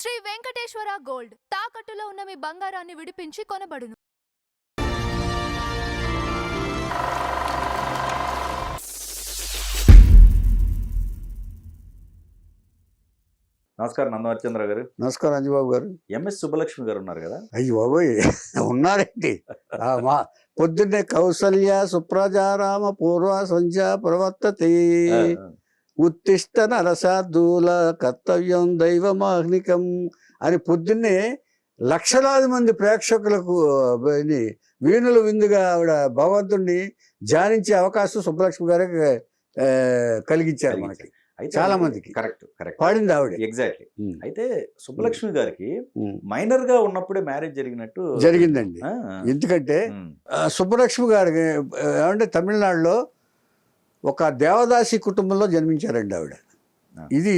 Shri Venkateswara gold తాకట్టులో ఉన్న మీ బంగారాన్ని విడిపించి కొనబడును. నమస్కారం నందవర్చంద్ర గారు. నమస్కారం అంజబాబు గారు. ఎంఎస్ సుబ్బలక్ష్మి గారు ఉన్నారు కదా? అయ్యి బాబోయ్ ఉన్నారండి. మా పొద్దున్నే కౌసల్య సుప్రజారామ పూర్వ సంధ్య ప్రవర్తతే ఉత్తిష్ట నరసార్థూల కర్తవ్యం దైవమాహ్నికం అని పొద్దున్నే లక్షలాది మంది ప్రేక్షకులకు వీణులు విందుగా ఆవిడ భగవంతుడిని ధ్యానించే అవకాశం సుబ్బలక్ష్మి గారికి కలిగించారు మనకి. చాలా మందికి కరెక్ట్ పాడింది ఆవిడ. ఎగ్జాక్ట్లీ. అయితే సుబ్బలక్ష్మి గారికి మైనర్ గా ఉన్నప్పుడే మ్యారేజ్ జరిగిందండి. ఎందుకంటే సుబ్బలక్ష్మి గారికి ఏమంటే తమిళనాడులో ఒక దేవదాసి కుటుంబంలో జన్మించారండి ఆవిడ. ఇది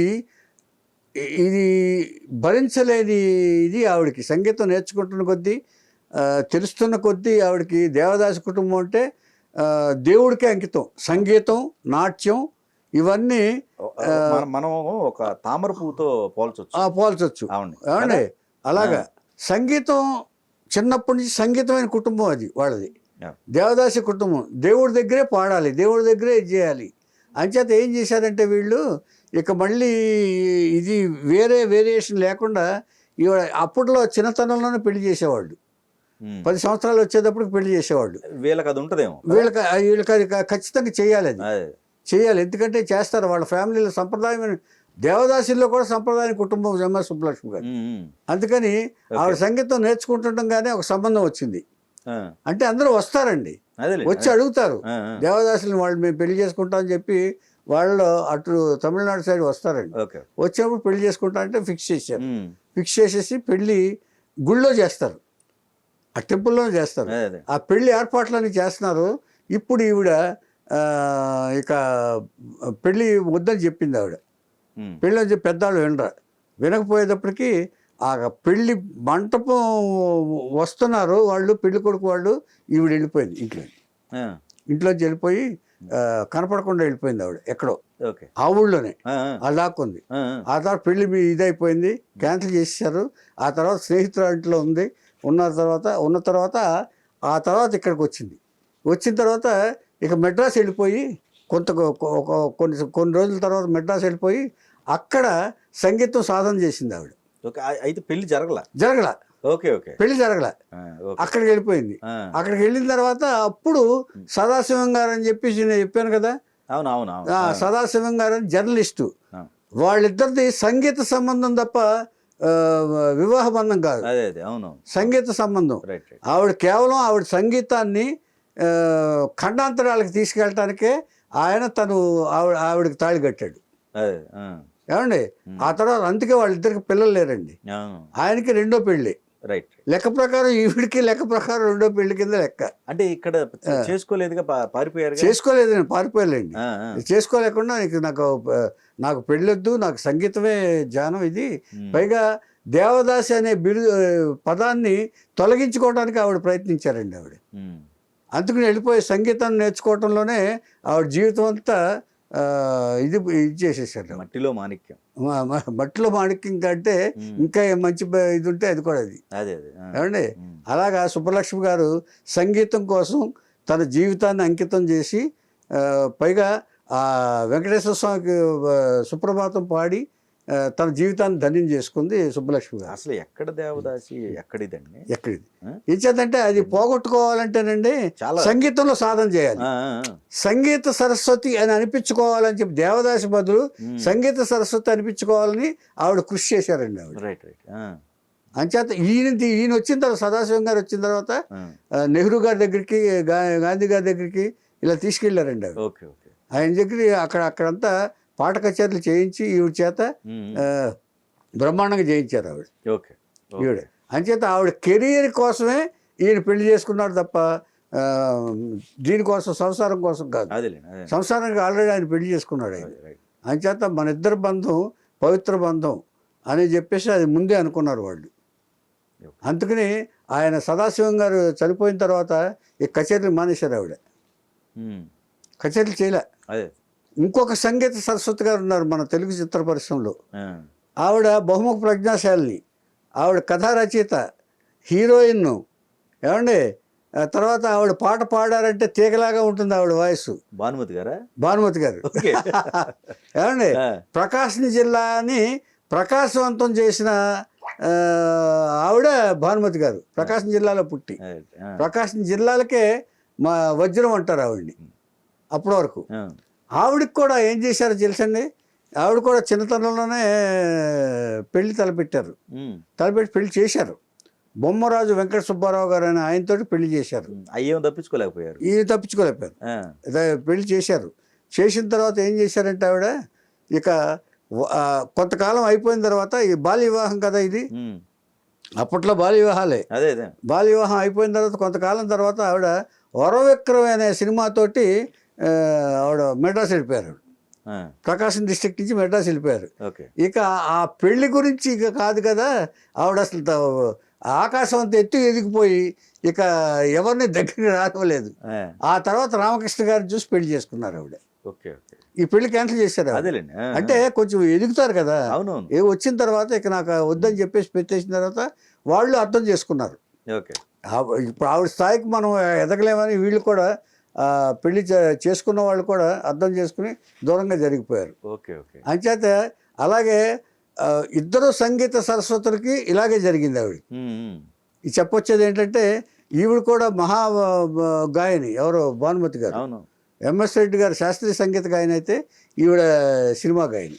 భరించలేని ఇది ఆవిడకి. సంగీతం నేర్చుకుంటున్న కొద్దీ తెలుస్తున్న కొద్దీ ఆవిడకి దేవదాసి కుటుంబం అంటే దేవుడికే అంకితం. సంగీతం, నాట్యం ఇవన్నీ మనం ఒక తామర పువ్వుతో పోల్చొచ్చు. ఏమండి అలాగా సంగీతం చిన్నప్పటి నుంచి సంగీతమైన కుటుంబం అది వాళ్ళది. దేవదాసి కుటుంబం. దేవుడి దగ్గరే పాడాలి, దేవుడి దగ్గరే ఇది చేయాలి. అంచేత ఏం చేశారంటే వీళ్ళు ఇక మళ్ళీ ఇది వేరియేషన్ లేకుండా అప్పట్లో చిన్నతనంలోనే పెళ్లి చేసేవాళ్ళు. 10 సంవత్సరాలు వచ్చేటప్పటికి పెళ్లి చేసేవాళ్ళు. వీళ్ళకి అది ఉంటుందేమో. వీళ్ళకి అది ఖచ్చితంగా చేయాలి, అది చేయాలి. ఎందుకంటే చేస్తారు వాళ్ళ ఫ్యామిలీలో సంప్రదాయమైన దేవదాసుల్లో కూడా సంప్రదాయ కుటుంబం ఎంఎస్ సుబ్బలక్ష్మి గారు. అందుకని ఆవిడ సంగీతం నేర్చుకుంటుండగానే ఒక సంబంధం వచ్చింది. అంటే అందరూ వస్తారండి, వచ్చి అడుగుతారు దేవదాసులను. వాళ్ళు మేము పెళ్లి చేసుకుంటామని చెప్పి వాళ్ళు అటు తమిళనాడు సైడ్ వస్తారండి. వచ్చినప్పుడు పెళ్లి చేసుకుంటా అంటే ఫిక్స్ చేశారు. ఫిక్స్ చేసేసి పెళ్లి గుళ్ళో చేస్తారు, ఆ టెంపుల్లోనే చేస్తారు. ఆ పెళ్లి ఏర్పాట్లన్నీ చేస్తున్నారు. ఇప్పుడు ఈవిడ ఇక పెళ్ళి వద్దని చెప్పింది ఆవిడ. పెళ్ళి అని చెప్పి పెద్దవాళ్ళు వినకపోయేటప్పటికి ఆ పెళ్ళి మంటపం వస్తున్నారు వాళ్ళు, పెళ్లి కొడుకు వాళ్ళు. ఈవిడ వెళ్ళిపోయింది ఇంట్లోంచి వెళ్ళిపోయి కనపడకుండా వెళ్ళిపోయింది ఆవిడ ఎక్కడో ఆ ఊళ్ళోనే. అలా లాక్కుంది. ఆ తర్వాత పెళ్లి ఇదైపోయింది, క్యాన్సిల్ చేసేసారు. ఆ తర్వాత స్నేహితురాంట్లో ఉన్న తర్వాత ఆ తర్వాత ఇక్కడికి వచ్చిన తర్వాత ఇక మెడ్రాస్ వెళ్ళిపోయి కొన్ని రోజుల తర్వాత మెడ్రాస్ వెళ్ళిపోయి అక్కడ సంగీతం సాధన చేసింది ఆవిడ. అయితే పెళ్లి జరగల పెళ్లి జరగల. అక్కడికి వెళ్ళిపోయింది. అక్కడికి వెళ్ళిన తర్వాత అప్పుడు సదాశివం గారు అని చెప్పేసి నేను చెప్పాను కదా. సదాశివం గారు అని జర్నలిస్టు. వాళ్ళిద్దరిది సంగీత సంబంధం తప్ప వివాహ బంధం కాదు, సంగీత సంబంధం. ఆవిడ కేవలం ఆవిడ సంగీతాన్ని ఖండాంతరాలకు తీసుకెళ్ళటానికే ఆయన ఆవిడకి తాళి కట్టాడు. ఏమండి ఆ తర్వాత అందుకే వాళ్ళిద్దరికి పిల్లలు లేరండి. ఆయనకి రెండో పెళ్లి. లెక్క ప్రకారం ఈవిడికి లెక్క ప్రకారం రెండో పెళ్లి కింద లెక్క. అంటే ఇక్కడ చేసుకోలేదుగా, పారిపోయాలండి. చేసుకోలేకుండా నాకు పెళ్ళొద్దు, నాకు సంగీతమే ధ్యానం ఇది. పైగా దేవదాసి అనే పదాన్ని తొలగించుకోవడానికి ఆవిడ ప్రయత్నించారండి ఆవిడ. అందుకని వెళ్ళిపోయి సంగీతం నేర్చుకోవటంలోనే ఆవిడ జీవితం అంతా ఇది చేసేసారు. మట్టిలో మాణిక్యం కంటే ఇంకా మంచి ఇది ఉంటే అది కూడా అది. ఏమండి అలాగా సుబ్బలక్ష్మి గారు సంగీతం కోసం తన జీవితాన్ని అంకితం చేసి పైగా ఆ వెంకటేశ్వర స్వామికి సుప్రభాతం పాడి తన జీవితాన్ని ధన్యం చేసుకుంది సుబ్బలక్ష్మి గారు. అసలు ఎక్కడ దేవదాసి ఎక్కడిది ఇచ్చేదంటే అది పోగొట్టుకోవాలంటేనండి సంగీతంలో సాధన చేయాలి. సంగీత సరస్వతి అని అనిపించుకోవాలని చెప్పి దేవదాసి బదులు సంగీత సరస్వతి అనిపించుకోవాలని ఆవిడ కృషి చేశారండి ఆవిడ. అంచేత ఈయన వచ్చిన తర్వాత సదాశివం గారు వచ్చిన తర్వాత నెహ్రూ గారి దగ్గరికి, గాంధీ గారి దగ్గరికి ఇలా తీసుకెళ్లారండి ఆవిడ. ఆయన దగ్గర అక్కడంతా పాట కచేరీలు చేయించి ఈవిడ చేత బ్రహ్మాండంగా చేయించారు ఈవిడ. అంచేత ఆవిడ కెరీర్ కోసమే ఈయన పెళ్లి చేసుకున్నాడు తప్ప దీనికోసం సంసారం కోసం కాదు. సంసారానికి ఆల్రెడీ ఆయన పెళ్లి చేసుకున్నాడు ఆయన. అంచేత మన ఇద్దరు బంధం పవిత్ర బంధం అని చెప్పేసి అది ముందే అనుకున్నారు వాళ్ళు. అందుకని ఆయన సదాశివం గారు చనిపోయిన తర్వాత ఈ కచేరీలు మానేశారు ఆవిడ. కచేరీలు చేయలే. ఇంకొక సంగీత సరస్వతి గారు ఉన్నారు మన తెలుగు చిత్ర పరిశ్రమలో. ఆవిడ బహుముఖ ప్రజ్ఞాశాలిని, ఆవిడ కథా రచయిత, హీరోయిన్. ఏమండి తర్వాత ఆవిడ పాట పాడారంటే తీగలాగా ఉంటుంది ఆవిడ వాయిస్. భానుమతి గారా? భానుమతి గారు. ఓకే. ఏమండి ప్రకాశం జిల్లాని ప్రకాశవంతం చేసిన ఆవిడ భానుమతి గారు. ప్రకాశం జిల్లాలో పుట్టి ప్రకాశం జిల్లాలకే మా వజ్రం అంటారు ఆవిడ్ని. అప్పటి వరకు ఆవిడకి కూడా ఏం చేశారో తెలుసండి, ఆవిడ కూడా చిన్నతనంలోనే పెళ్లి తలపెట్టారు. తలపెట్టి పెళ్లి చేశారు. బొమ్మరాజు వెంకట సుబ్బారావు గారు అని ఆయనతోటి పెళ్లి చేశారు. అయ్యేం తప్పించుకోలేకపోయారు. పెళ్లి చేశారు. చేసిన తర్వాత ఏం చేశారంటే ఆవిడ ఇక కొంతకాలం అయిపోయిన తర్వాత ఈ బాల్య వివాహం కదా ఇది, అప్పట్లో బాల్య వివాహాలే. అదే బాల్య వివాహం అయిపోయిన తర్వాత కొంతకాలం తర్వాత ఆవిడ వరవిక్రమ్ అనే సినిమాతోటి ఆవిడ మెడ్రాస్ వెళ్ళిపోయారు. ప్రకాశం డిస్ట్రిక్ట్ నుంచి మెడ్రాస్ వెళ్ళిపోయారు. ఇక ఆ పెళ్లి గురించి ఇక కాదు కదా, ఆవిడ అసలు ఆకాశం అంత ఎత్తు ఎదిగిపోయి ఇక ఎవరిని దగ్గరికి రానివ్వలేదు. ఆ తర్వాత రామకృష్ణ గారిని చూసి పెళ్లి చేసుకున్నారు ఆవిడ. ఈ పెళ్లి క్యాన్సిల్ చేశారు. అంటే కొంచెం ఎదుగుతారు కదా, ఏ వచ్చిన తర్వాత ఇక నాకు వద్దని చెప్పేసి పెట్టేసిన తర్వాత వాళ్ళు అర్థం చేసుకున్నారు. ఇప్పుడు ఆవిడ స్థాయికి మనం ఎదగలేమని వీళ్ళు కూడా పెళ్లి చేసుకున్న వాళ్ళు కూడా అర్థం చేసుకుని దూరంగా జరిగిపోయారు. అంచేత అలాగే ఇద్దరు సంగీత సరస్వతులకి ఇలాగే జరిగింది ఆవిడ. ఇది చెప్పొచ్చేది ఏంటంటే ఈవిడ కూడా మహా గాయని. ఎవరో భానుమతి గారు. ఎంఎస్ రెడ్డి గారు శాస్త్రీయ సంగీత గాయని అయితే ఈవిడ సినిమా గాయని.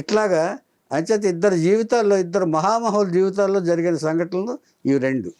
ఇట్లాగా అంచేత ఇద్దరు జీవితాల్లో, ఇద్దరు మహామహుల జీవితాల్లో జరిగిన సంఘటనలు ఇవి రెండు.